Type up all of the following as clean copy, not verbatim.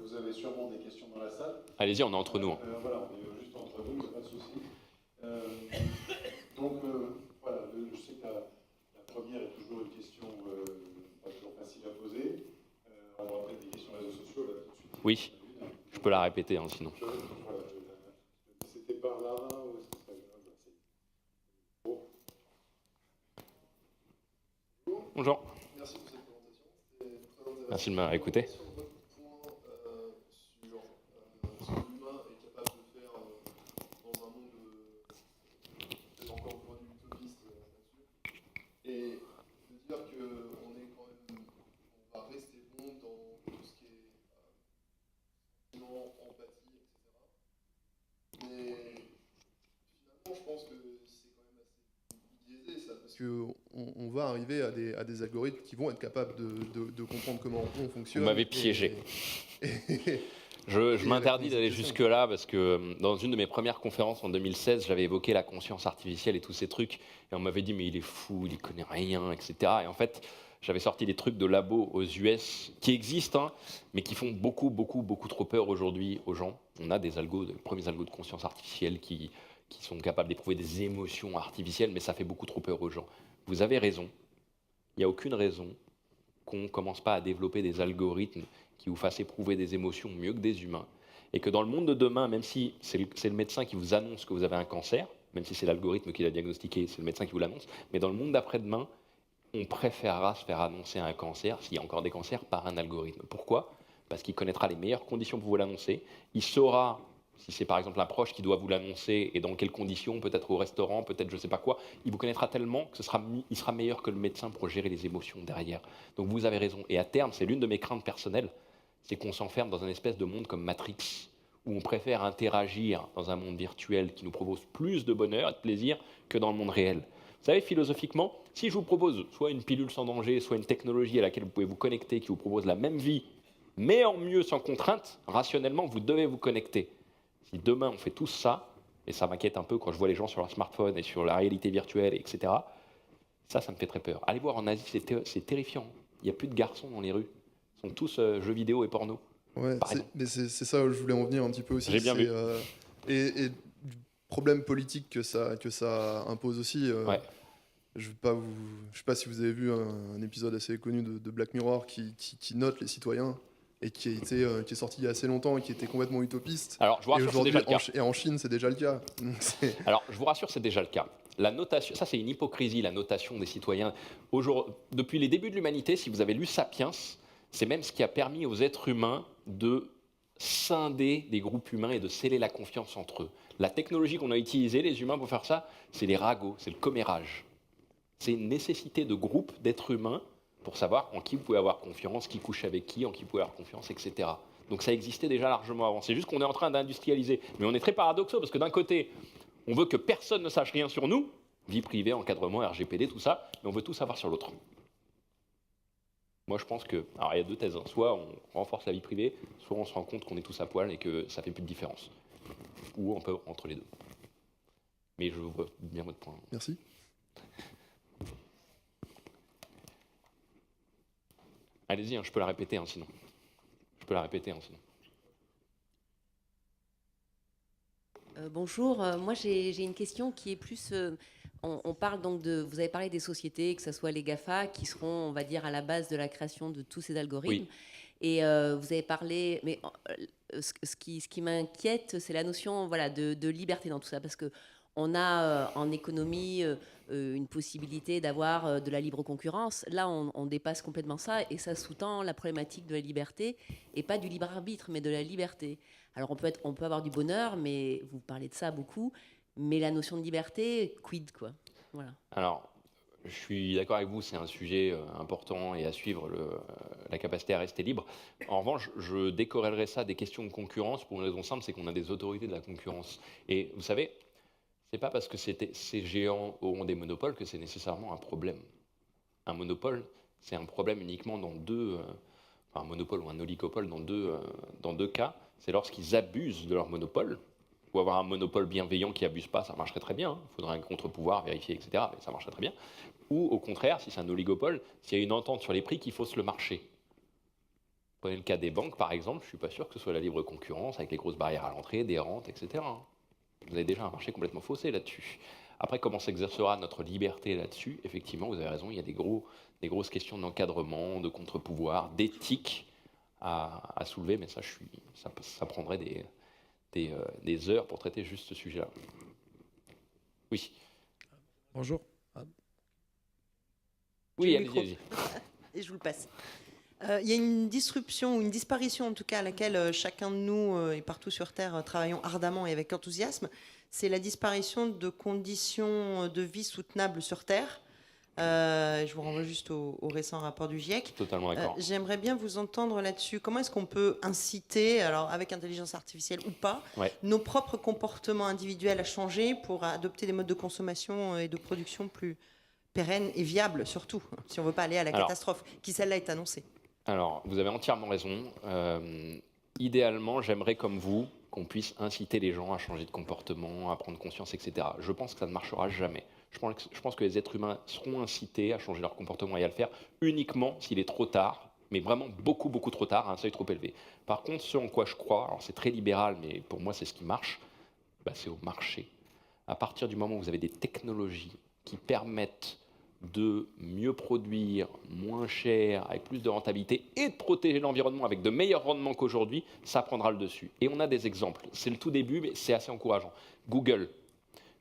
vous avez sûrement des questions dans la salle. Allez-y, on est entre nous. Voilà, on est juste entre nous, il n'y a pas de souci. Voilà, je sais que la première est toujours une question pas toujours facile à poser. On va peut-être des questions réseaux sociaux là tout de suite. Oui, je peux la répéter sinon. Voilà, c'était par là ou est-ce que ça vient? Bonjour. Merci pour cette présentation. C'était très intéressant. Merci de m'avoir écouté. Sur votre point sur ce que l'humain est capable de faire dans un monde peut-être encore aujourd'hui utopiste là-dessus, et de dire qu'on est quand même, on va rester bon dans tout ce qui est sentiment, empathie, etc. Mais finalement, je pense que c'est quand même assez biaisé ça, parce qu'on va arriver à des algorithmes qui vont être capables de comprendre comment on fonctionne. Vous m'avez piégé. Je m'interdis d'aller jusque-là parce que dans une de mes premières conférences en 2016, j'avais évoqué la conscience artificielle et tous ces trucs. Et on m'avait dit, mais il est fou, il ne connaît rien, etc. Et en fait, j'avais sorti des trucs de labos aux US qui existent, hein, mais qui font beaucoup trop peur aujourd'hui aux gens. On a des premiers algos de conscience artificielle qui sont capables d'éprouver des émotions artificielles, mais ça fait beaucoup trop peur aux gens. Vous avez raison. Il n'y a aucune raison qu'on ne commence pas à développer des algorithmes qui vous fassent éprouver des émotions mieux que des humains. Et que dans le monde de demain, même si c'est le médecin qui vous annonce que vous avez un cancer, même si c'est l'algorithme qui l'a diagnostiqué, c'est le médecin qui vous l'annonce, mais dans le monde d'après-demain, on préférera se faire annoncer un cancer, s'il y a encore des cancers, par un algorithme. Pourquoi ? Parce qu'il connaîtra les meilleures conditions pour vous l'annoncer. Il saura, si c'est par exemple un proche qui doit vous l'annoncer, et dans quelles conditions, peut-être au restaurant, peut-être je ne sais pas quoi, il vous connaîtra tellement qu'il sera meilleur que le médecin pour gérer les émotions derrière. Donc vous avez raison. Et à terme, c'est l'une de mes craintes personnelles, c'est qu'on s'enferme dans un espèce de monde comme Matrix, où on préfère interagir dans un monde virtuel qui nous propose plus de bonheur et de plaisir que dans le monde réel. Vous savez, philosophiquement, si je vous propose soit une pilule sans danger, soit une technologie à laquelle vous pouvez vous connecter, qui vous propose la même vie, mais en mieux, sans contrainte, rationnellement, vous devez vous connecter. Si demain on fait tout ça, et ça m'inquiète un peu quand je vois les gens sur leur smartphone et sur la réalité virtuelle, etc., ça me fait très peur. Allez voir en Asie, c'est terrifiant. Il n'y a plus de garçons dans les rues. Ils sont tous jeux vidéo et porno. Ouais, mais c'est ça où je voulais en venir un petit peu aussi. J'ai bien vu. Et du problème politique que ça impose aussi. Ouais. Je ne sais pas si vous avez vu un épisode assez connu de Black Mirror qui note les citoyens et qui est sorti il y a assez longtemps et qui était complètement utopiste. Alors, je vous rassure, c'est déjà le cas. Et en Chine, c'est déjà le cas. Alors, je vous rassure, c'est déjà le cas. La notation, ça c'est une hypocrisie, la notation des citoyens. Depuis les débuts de l'humanité, si vous avez lu Sapiens, c'est même ce qui a permis aux êtres humains de scinder des groupes humains et de sceller la confiance entre eux. La technologie qu'on a utilisée, les humains, pour faire ça, c'est les ragots, c'est le commérage. C'est une nécessité de groupe, d'êtres humains, pour savoir en qui vous pouvez avoir confiance, qui couche avec qui, en qui vous pouvez avoir confiance, etc. Donc ça existait déjà largement avant. C'est juste qu'on est en train d'industrialiser. Mais on est très paradoxaux, parce que d'un côté, on veut que personne ne sache rien sur nous, vie privée, encadrement, RGPD, tout ça, mais on veut tout savoir sur l'autre. Moi, je pense que, alors il y a deux thèses, hein. Soit on renforce la vie privée, soit on se rend compte qu'on est tous à poil et que ça fait plus de différence. Ou un peu entre les deux. Mais je vois bien votre point. Merci. Allez-y, hein, je peux la répéter, hein, sinon. Bonjour, moi j'ai une question qui est plus... on parle donc vous avez parlé des sociétés, que ce soit les GAFA, qui seront, on va dire, à la base de la création de tous ces algorithmes. Oui. Et vous avez parlé... Mais ce qui m'inquiète, c'est la notion de liberté dans tout ça. Parce qu'on a en économie une possibilité d'avoir de la libre concurrence. Là, on dépasse complètement ça. Et ça sous-tend la problématique de la liberté. Et pas du libre arbitre, mais de la liberté. Alors on peut avoir du bonheur, mais vous parlez de ça beaucoup, mais la notion de liberté, quid quoi. Voilà. Alors, je suis d'accord avec vous, c'est un sujet important et à suivre la capacité à rester libre. En revanche, je décorrèlerai ça des questions de concurrence pour une raison simple, c'est qu'on a des autorités de la concurrence. Et vous savez, c'est pas parce que ces géants auront des monopoles que c'est nécessairement un problème. Un monopole, c'est un problème uniquement dans un monopole ou un oligopole dans deux cas. C'est lorsqu'ils abusent de leur monopole, ou avoir un monopole bienveillant qui n'abuse pas, ça marcherait très bien. Il faudrait un contre-pouvoir, vérifier, etc. Mais ça marcherait très bien. Ou au contraire, si c'est un oligopole, s'il y a une entente sur les prix, qu'il fausse le marché. Prenez le cas des banques, par exemple, je ne suis pas sûr que ce soit la libre concurrence avec les grosses barrières à l'entrée, des rentes, etc. hein. Vous avez déjà un marché complètement faussé là-dessus. Après, comment s'exercera notre liberté là-dessus? Effectivement, vous avez raison, il y a des grosses questions d'encadrement, de contre-pouvoir, d'éthique à soulever, mais ça prendrait des heures pour traiter juste ce sujet-là. Oui. Bonjour. Oui, le allez-y, micro. allez-y. Et je vous le passe. Il y a une disruption ou une disparition en tout cas à laquelle chacun de nous et partout sur Terre travaillons ardemment et avec enthousiasme. C'est la disparition de conditions de vie soutenables sur Terre. Je vous renvoie juste au récent rapport du GIEC. Totalement d'accord. J'aimerais bien vous entendre là-dessus. Comment est-ce qu'on peut inciter, alors avec intelligence artificielle ou pas, Ouais. nos propres comportements individuels à changer pour adopter des modes de consommation et de production plus pérennes et viables surtout, si on ne veut pas aller à la Alors. catastrophe, qui celle-là est annoncée. Alors, vous avez entièrement raison. Idéalement, j'aimerais, comme vous, qu'on puisse inciter les gens à changer de comportement, à prendre conscience, etc. Je pense que ça ne marchera jamais. Je pense que les êtres humains seront incités à changer leur comportement et à le faire uniquement s'il est trop tard, mais vraiment beaucoup, beaucoup trop tard, à un seuil trop élevé. Par contre, ce en quoi je crois, alors c'est très libéral, mais pour moi c'est ce qui marche, c'est au marché. À partir du moment où vous avez des technologies qui permettent de mieux produire, moins cher, avec plus de rentabilité, et de protéger l'environnement avec de meilleurs rendements qu'aujourd'hui, ça prendra le dessus. Et on a des exemples. C'est le tout début, mais c'est assez encourageant. Google,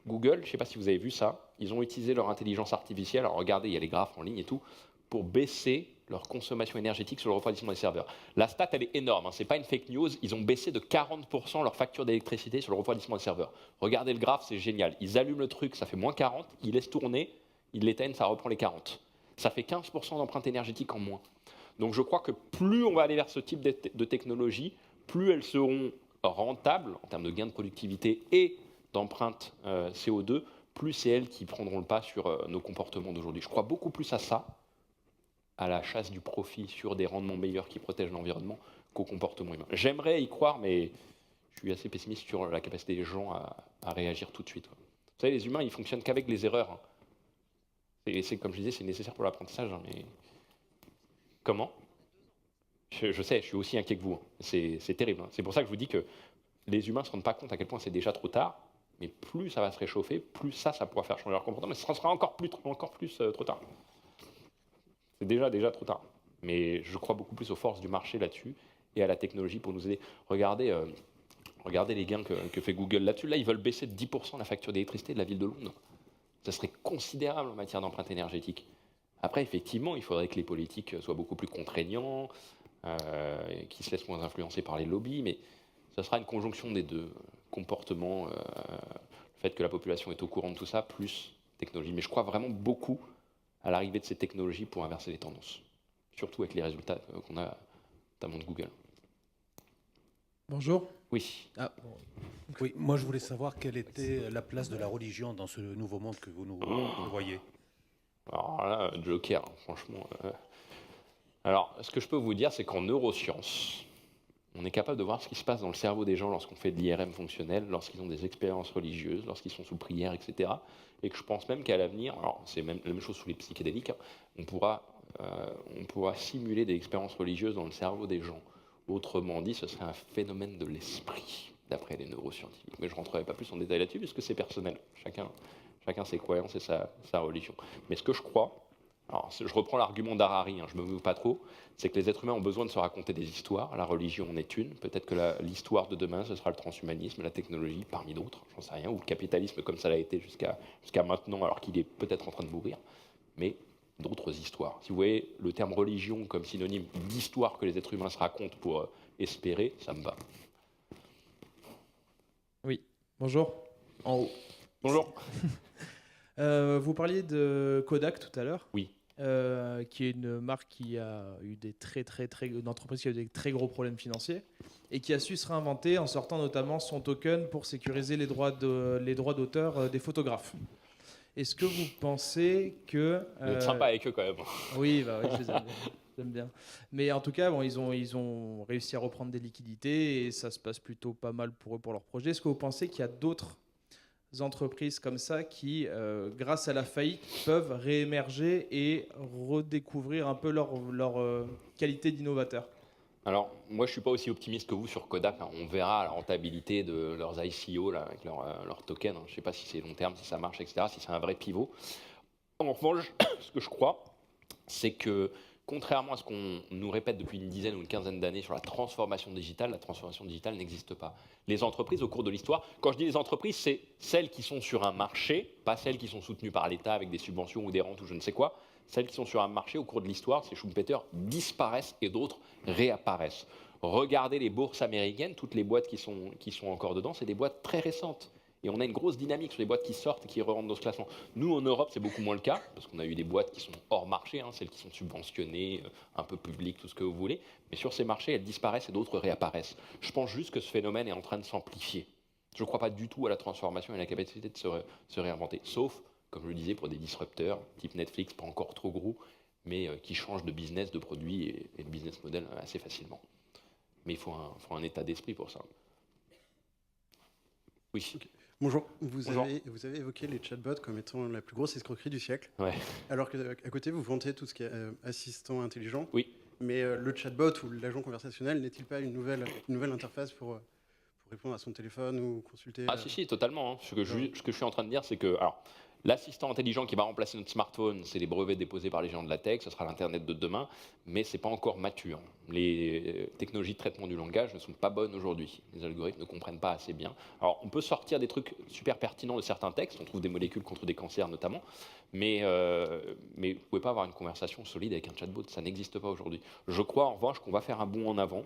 je ne sais pas si vous avez vu ça, ils ont utilisé leur intelligence artificielle, alors regardez, il y a les graphes en ligne et tout, pour baisser leur consommation énergétique sur le refroidissement des serveurs. La stat, elle est énorme, ce n'est pas une fake news, ils ont baissé de 40% leur facture d'électricité sur le refroidissement des serveurs. Regardez le graphe, c'est génial. Ils allument le truc, ça fait moins 40, ils laissent tourner, ils l'éteignent, ça reprend les 40. Ça fait 15% d'empreinte énergétique en moins. Donc je crois que plus on va aller vers ce type de technologie, plus elles seront rentables en termes de gains de productivité et d'empreinte CO2, plus c'est elles qui prendront le pas sur nos comportements d'aujourd'hui. Je crois beaucoup plus à ça, à la chasse du profit sur des rendements meilleurs qui protègent l'environnement, qu'au comportement humain. J'aimerais y croire, mais je suis assez pessimiste sur la capacité des gens à réagir tout de suite. Vous savez, les humains, ils fonctionnent qu'avec les erreurs. C'est comme je disais, c'est nécessaire pour l'apprentissage. Mais comment? Je sais, je suis aussi inquiet que vous. C'est terrible. C'est pour ça que je vous dis que les humains ne se rendent pas compte à quel point c'est déjà trop tard. Mais plus ça va se réchauffer, plus ça pourra faire changer leur comportement. Mais ce sera encore plus trop tard. C'est déjà trop tard. Mais je crois beaucoup plus aux forces du marché là-dessus et à la technologie pour nous aider. Regardez les gains que fait Google là-dessus. Là, ils veulent baisser de 10% la facture d'électricité de la ville de Londres. Ça serait considérable en matière d'empreinte énergétique. Après, effectivement, il faudrait que les politiques soient beaucoup plus contraignants, qu'ils se laissent moins influencer par les lobbies, mais ça sera une conjonction des deux. Comportement, le fait que la population est au courant de tout ça, plus technologie. Mais je crois vraiment beaucoup à l'arrivée de ces technologies pour inverser les tendances. Surtout avec les résultats qu'on a, notamment de Google. Bonjour. Oui. Ah, bon. Oui, moi je voulais savoir quelle était la place de la religion dans ce nouveau monde que vous nous voyez. Alors là, Joker, franchement. Alors, ce que je peux vous dire, c'est qu'en neurosciences, on est capable de voir ce qui se passe dans le cerveau des gens lorsqu'on fait de l'IRM fonctionnel, lorsqu'ils ont des expériences religieuses, lorsqu'ils sont sous prière, etc. Et que je pense même qu'à l'avenir, alors c'est même la même chose sous les psychédéliques, on pourra simuler des expériences religieuses dans le cerveau des gens. Autrement dit, ce serait un phénomène de l'esprit, d'après les neuroscientifiques. Mais je ne rentrerai pas plus en détail là-dessus, puisque c'est personnel. Chacun ses croyances et sa religion. Mais ce que je crois, alors je reprends l'argument d'Harari, je ne me mouve pas trop, c'est que les êtres humains ont besoin de se raconter des histoires. La religion en est une. Peut-être que l'histoire de demain, ce sera le transhumanisme, la technologie, parmi d'autres, j'en sais rien, ou le capitalisme comme ça l'a été jusqu'à maintenant, alors qu'il est peut-être en train de mourir. Mais d'autres histoires. Si vous voyez le terme religion comme synonyme d'histoire que les êtres humains se racontent pour espérer, ça me va. Oui, bonjour. En haut. Bonjour. Vous parliez de Kodak tout à l'heure. Oui. Qui est une marque qui a eu une entreprise qui a eu des très gros problèmes financiers et qui a su se réinventer en sortant notamment son token pour sécuriser les droits d'auteur des photographes. Est-ce que vous pensez que... Vous êtes sympa avec eux quand même. Oui, bah oui, je les aime bien. Mais en tout cas, bon, ils ont réussi à reprendre des liquidités et ça se passe plutôt pas mal pour eux, pour leur projet. Est-ce que vous pensez qu'il y a d'autres entreprises comme ça qui, grâce à la faillite, peuvent réémerger et redécouvrir un peu leur qualité d'innovateur? Alors, moi, je suis pas aussi optimiste que vous sur Kodak. Hein. On verra la rentabilité de leurs ICO là, avec leurs tokens. Hein. Je sais pas si c'est long terme, si ça marche, etc., si c'est un vrai pivot. En revanche, ce que je crois, c'est que contrairement à ce qu'on nous répète depuis une dizaine ou une quinzaine d'années sur la transformation digitale n'existe pas. Les entreprises, au cours de l'histoire, quand je dis les entreprises, c'est celles qui sont sur un marché, pas celles qui sont soutenues par l'État avec des subventions ou des rentes ou je ne sais quoi. Celles qui sont sur un marché, au cours de l'histoire, ces Schumpeter disparaissent et d'autres réapparaissent. Regardez les bourses américaines, toutes les boîtes qui sont encore dedans, c'est des boîtes très récentes. Et on a une grosse dynamique sur les boîtes qui sortent et qui re-rentrent dans ce classement. Nous, en Europe, c'est beaucoup moins le cas, parce qu'on a eu des boîtes qui sont hors marché, hein, celles qui sont subventionnées, un peu publiques, tout ce que vous voulez. Mais sur ces marchés, elles disparaissent et d'autres réapparaissent. Je pense juste que ce phénomène est en train de s'amplifier. Je ne crois pas du tout à la transformation et à la capacité de se réinventer. Sauf, comme je le disais, pour des disrupteurs, type Netflix, pas encore trop gros, mais qui changent de business, de produit et de business model assez facilement. Mais il faut un état d'esprit pour ça. Oui. Okay. Bonjour. Vous Bonjour. avez évoqué les chatbots comme étant la plus grosse escroquerie du siècle. Ouais. Alors qu'à côté, vous vantez tout ce qui est assistant intelligent. Oui. Mais le chatbot ou l'agent conversationnel n'est-il pas une nouvelle interface pour répondre à son téléphone ou consulter Ah si, totalement. Hein. Ce que je suis en train de dire, c'est que alors, l'assistant intelligent qui va remplacer notre smartphone, c'est les brevets déposés par les géants de la tech, ce sera l'Internet de demain, mais ce n'est pas encore mature. Les technologies de traitement du langage ne sont pas bonnes aujourd'hui. Les algorithmes ne comprennent pas assez bien. Alors, on peut sortir des trucs super pertinents de certains textes, on trouve des molécules contre des cancers notamment, mais vous ne pouvez pas avoir une conversation solide avec un chatbot, ça n'existe pas aujourd'hui. Je crois en revanche qu'on va faire un bond en avant,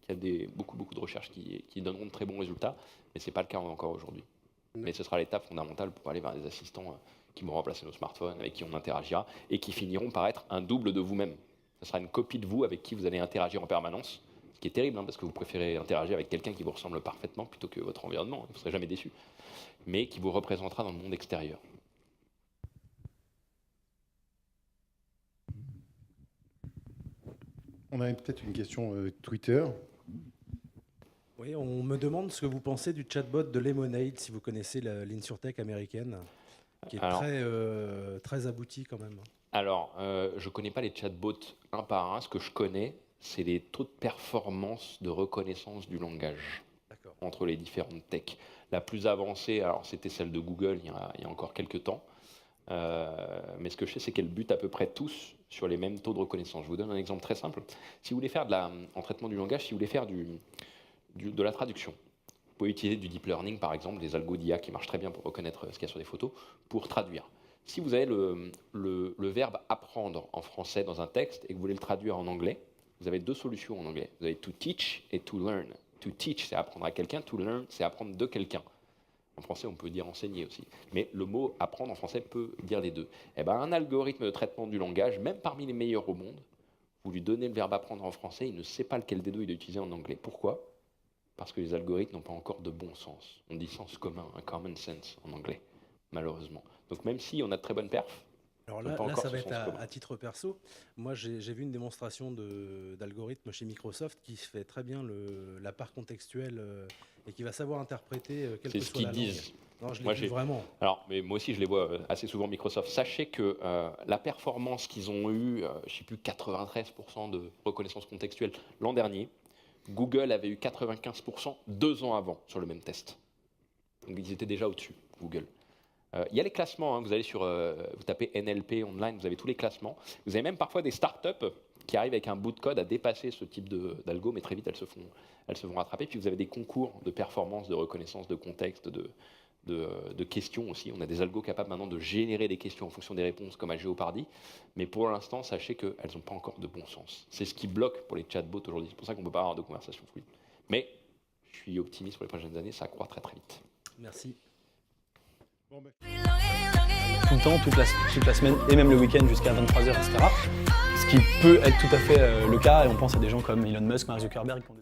qu'il y a beaucoup de recherches qui donneront de très bons résultats, mais ce n'est pas le cas encore aujourd'hui. Mais ce sera l'étape fondamentale pour aller vers des assistants qui vont remplacer nos smartphones, avec qui on interagira, et qui finiront par être un double de vous-même. Ce sera une copie de vous avec qui vous allez interagir en permanence, ce qui est terrible, hein, parce que vous préférez interagir avec quelqu'un qui vous ressemble parfaitement plutôt que votre environnement, vous ne serez jamais déçu, mais qui vous représentera dans le monde extérieur. On a peut-être une question Twitter. Oui, on me demande ce que vous pensez du chatbot de Lemonade, si vous connaissez l'InsurTech américaine, qui est très aboutie quand même. Alors, je ne connais pas les chatbots un par un. Ce que je connais, c'est les taux de performance de reconnaissance du langage entre les différentes techs. La plus avancée, alors c'était celle de Google il y a encore quelques temps. Mais ce que je sais, c'est qu'elles butent à peu près tous sur les mêmes taux de reconnaissance. Je vous donne un exemple très simple. Si vous voulez faire en traitement du langage, si vous voulez faire de la traduction, vous pouvez utiliser du deep learning, par exemple, des algos d'IA qui marchent très bien pour reconnaître ce qu'il y a sur des photos, pour traduire. Si vous avez le verbe apprendre en français dans un texte et que vous voulez le traduire en anglais, vous avez deux solutions en anglais. Vous avez to teach et to learn. To teach, c'est apprendre à quelqu'un. To learn, c'est apprendre de quelqu'un. En français, on peut dire enseigner aussi. Mais le mot apprendre en français peut dire les deux. Eh ben, un algorithme de traitement du langage, même parmi les meilleurs au monde, vous lui donnez le verbe apprendre en français, il ne sait pas lequel des deux il doit utiliser en anglais. Pourquoi ? Parce que les algorithmes n'ont pas encore de bon sens. On dit sens commun, un common sense en anglais, malheureusement. Donc même si on a de très bonnes perfs, alors là ça va être à titre perso. Moi, j'ai vu une démonstration d'algorithme chez Microsoft qui fait très bien la part contextuelle et qui va savoir interpréter quelle que soit la langue. C'est ce qu'ils disent. Non, je l'ai vu vraiment. Alors, mais moi aussi, je les vois assez souvent Microsoft. Sachez que la performance qu'ils ont eue, je ne sais plus, 93% de reconnaissance contextuelle l'an dernier, Google avait eu 95% 2 ans avant sur le même test. Donc ils étaient déjà au-dessus, Google. Il y a les classements, hein, vous allez vous tapez NLP online, vous avez tous les classements. Vous avez même parfois des startups qui arrivent avec un bout de code à dépasser ce type d'algo, mais très vite elles se font rattraper. Puis vous avez des concours de performance, de reconnaissance de contexte, de questions aussi. On a des algos capables maintenant de générer des questions en fonction des réponses comme à Jeopardy. Mais pour l'instant, sachez qu'elles n'ont pas encore de bon sens. C'est ce qui bloque pour les chatbots aujourd'hui. C'est pour ça qu'on ne peut pas avoir de conversation fluide. Mais je suis optimiste pour les prochaines années, ça croît très très vite. Merci. Tout le temps, toute la semaine et même le week-end jusqu'à 23h, etc. Ce qui peut être tout à fait le cas, et on pense à des gens comme Elon Musk, Mark Zuckerberg qui ont des